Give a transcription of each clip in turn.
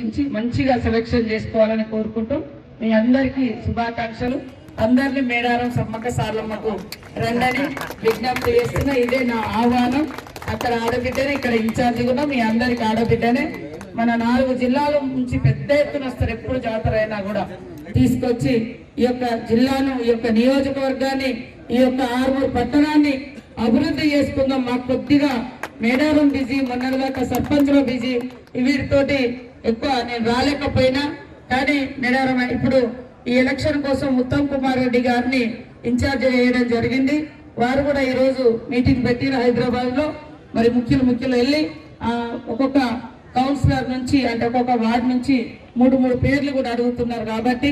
నుంచి మంచిగా సెలెక్షన్ చేసుకోవాలని కోరుకుంటూ మీ అందరికీ శుభాకాంక్షలు. అందరినీ మేడారం సమ్మక్క సారలమ్మకు రండని విజ్ఞప్తి చేస్తున్నా. ఇదే నా ఆహ్వానం. అక్కడ ఆడబిడ్డనే, ఇక్కడ ఇన్ఛార్జి కూడా మీ అందరికి ఆడబిడ్డనే. మన 4 జిల్లాల నుంచి పెద్ద ఎత్తున వస్తారు. ఎప్పుడు జాతర అయినా కూడా తీసుకొచ్చి ఈ యొక్క జిల్లాను, ఈ యొక్క నియోజకవర్గాన్ని, ఈ యొక్క ఆర్మూరు పట్టణాన్ని అభివృద్ధి చేసుకుందాం. మాకు కొద్దిగా మేడారం బిజీ, మొన్నటిదాకా సర్పంచ్లో బిజీ, వీటితోటి ఎక్కువ నేను రాలేకపోయినా. కానీ మేడారం ఇప్పుడు ఈ ఎలక్షన్ కోసం ఉత్తమ్ కుమార్ రెడ్డి గారిని ఇన్ఛార్జ్ చేయడం జరిగింది. వారు కూడా ఈరోజు మీటింగ్ పెట్టిన హైదరాబాద్ లో. మరి ముఖ్యులు వెళ్ళి ఒక్కొక్క కౌన్సిలర్ నుంచి, అంటే ఒక్కొక్క వార్డు నుంచి 3 పేర్లు కూడా అడుగుతున్నారు. కాబట్టి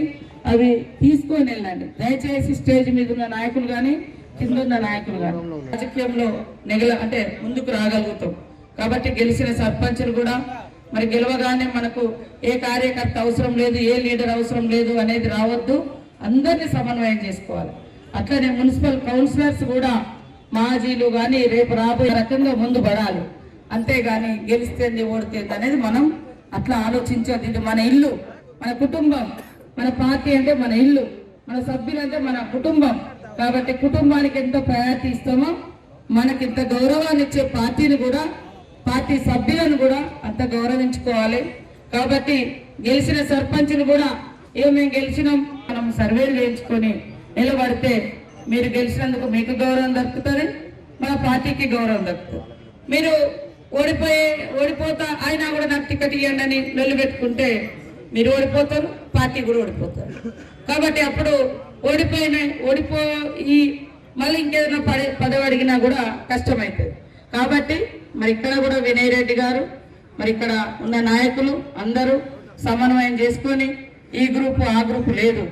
అవి తీసుకొని వెళ్ళండి దయచేసి. స్టేజ్ మీద ఉన్న నాయకులు కానీ, కింద ఉన్న నాయకులు కానీ రాజకీయంలో అంటే ముందుకు రాగలుగుతాం. కాబట్టి గెలిచిన సర్పంచులు కూడా మరి గెలవగానే మనకు ఏ కార్యకర్త అవసరం లేదు, ఏ లీడర్ అవసరం లేదు అనేది రావద్దు. అందరినీ సమన్వయం చేసుకోవాలి. అట్లనే మున్సిపల్ కౌన్సిలర్స్ కూడా మాజీలు కానీ రేపు రాబోయే రకంగా ముందు పడాలి. అంతేగాని గెలిస్తేంది ఓడితేంది అనేది మనం అట్లా ఆలోచించేది. ఇది మన ఇల్లు, మన కుటుంబం. మన పార్టీ అంటే మన ఇల్లు, మన సభ్యులు అంటే మన కుటుంబం. కాబట్టి కుటుంబానికి ఎంత ప్రయారిటీ ఇస్తామో మనకింత గౌరవాన్ని ఇచ్చే పార్టీని కూడా, పార్టీ సభ్యులను కూడా అంత గౌరవించుకోవాలి. కాబట్టి గెలిచిన సర్పంచ్ను కూడా మేము గెలిచినాం, మనం సర్వేలు చేయించుకొని నిలబడితే మీరు గెలిచినందుకు మీకు గౌరవం దక్కుతుంది, మన పార్టీకి గౌరవం దక్కుతుంది. మీరు ఓడిపోతా అయినా కూడా నాకు టికెట్ ఇవ్వండి అని నిలబెట్టుకుంటే మీరు ఓడిపోతారు, పార్టీ కూడా ఓడిపోతారు. కాబట్టి అప్పుడు ఓడిపోయి మళ్ళీ ఇంకేదైనా పదవి అడిగినా కూడా కష్టమవుతుంది. కాబట్టి మరి ఇక్కడ కూడా వినయ్ రెడ్డి గారు, మరి ఇక్కడ ఉన్న నాయకులు అందరూ సమన్వయం చేసుకొని ఈ గ్రూపు ఆ గ్రూపు లేదు,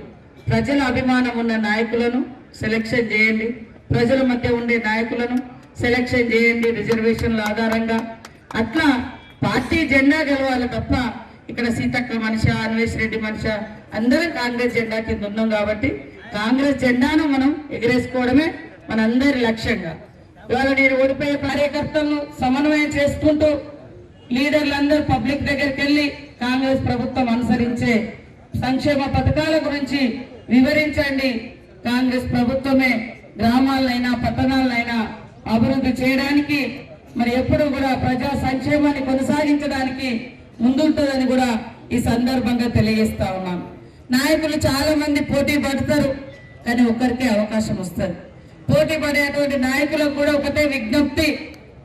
ప్రజల అభిమానం ఉన్న నాయకులను సెలెక్షన్ చేయండి. ప్రజల మధ్య ఉండే నాయకులను సెలెక్షన్ చేయండి రిజర్వేషన్ల ఆధారంగా. అట్లా పార్టీ జెండా గెలవాలి తప్ప ఇక్కడ సీతక్క మనిషి, అన్వేష్ రెడ్డి మనిషి, అందరం కాంగ్రెస్ జెండా కింద ఉన్నాం. కాబట్టి కాంగ్రెస్ జెండాను మనం ఎగిరేసుకోవడమే మనందరి లక్ష్యంగా. ఇవాళ నేను ఓడిపోయే కార్యకర్తలను సమన్వయం చేసుకుంటూ లీడర్లందరూ పబ్లిక్ దగ్గరికి వెళ్ళి కాంగ్రెస్ ప్రభుత్వం అనుసరించే సంక్షేమ పథకాల గురించి వివరించండి. కాంగ్రెస్ ప్రభుత్వమే గ్రామాలైనా పట్టణాలైనా అభివృద్ధి చేయడానికి, మరి ఎప్పుడు కూడా ప్రజా సంక్షేమాన్ని కొనసాగించడానికి ముందుంటుందని కూడా ఈ సందర్భంగా తెలియజేస్తా ఉన్నాను. నాయకులు చాలా మంది పోటీ పడతారు, కానీ ఒక్కరికే అవకాశం వస్తుంది. పోటీ పడేటువంటి నాయకులకు కూడా ఒకటే విజ్ఞప్తి,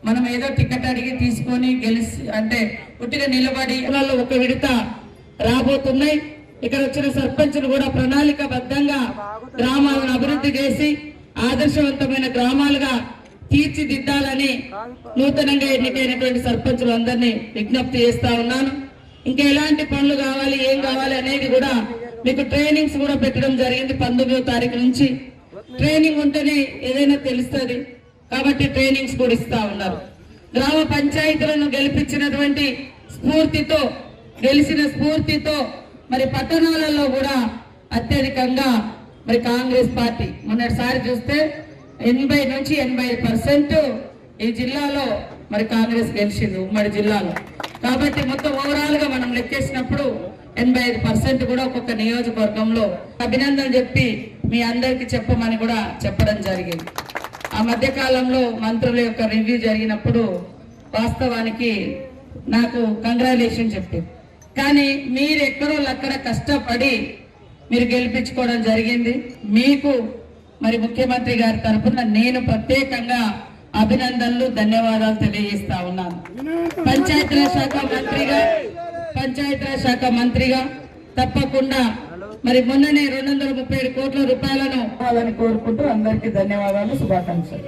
మనం ఏదో టికెట్ అడిగి తీసుకొని గెలిచి అంటే పుట్టిగా నిలబడి ఒక విడత రాబోతున్నాయి. ఇక్కడ వచ్చిన సర్పంచులు కూడా ప్రణాళికాబద్ధంగా గ్రామాలను అభివృద్ధి చేసి ఆదర్శవంతమైన గ్రామాలుగా తీర్చిదిద్దాలని నూతనంగా ఎన్నికైనటువంటి సర్పంచులు అందరినీ విజ్ఞప్తి చేస్తా ఉన్నాను. ఇంకా ఎలాంటి పనులు కావాలి, ఏం కావాలి అనేది కూడా మీకు ట్రైనింగ్స్ కూడా పెట్టడం జరిగింది. 19వ తారీఖు నుంచి ట్రైనింగ్ ఉంటేనే ఏదైనా తెలుస్తుంది. కాబట్టి ట్రైనింగ్స్ కూడా ఇస్తా ఉన్నారు. గ్రామ పంచాయతీలను గెలిపించినటువంటి స్ఫూర్తితో, గెలిచిన స్ఫూర్తితో మరి పట్టణాలలో కూడా అత్యధికంగా మరి కాంగ్రెస్ పార్టీ మొన్నటిసారి చూస్తే 80 నుంచి 85% ఈ జిల్లాలో మరి కాంగ్రెస్ గెలిచింది ఉమ్మడి జిల్లాలో. కాబట్టి మొత్తం ఓవరాల్ గా మనం లెక్కేసినప్పుడు 85% కూడా ఒక్కొక్క నియోజకవర్గంలో అభినందనలు చెప్పి మీ అందరికి చెప్పమని కూడా చెప్పడం జరిగింది. ఆ మధ్య కాలంలో మంత్రుల యొక్క రివ్యూ జరిగినప్పుడు వాస్తవానికి నాకు కంగ్రాచులేషన్ చెప్పింది. కానీ మీరు ఎక్కడో అక్కడ కష్టపడి మీరు గెలిపించుకోవడం జరిగింది. మీకు మరి ముఖ్యమంత్రి గారి తరఫున నేను ప్రత్యేకంగా అభినందనలు, ధన్యవాదాలు తెలియజేస్తా ఉన్నాను. పంచాయతీరాజ్ శాఖ మంత్రిగా తప్పకుండా మరి మొన్ననే 237 కోట్ల రూపాయలను కోరుకుంటూ అందరికీ ధన్యవాదాలు, శుభాకాంక్షలు.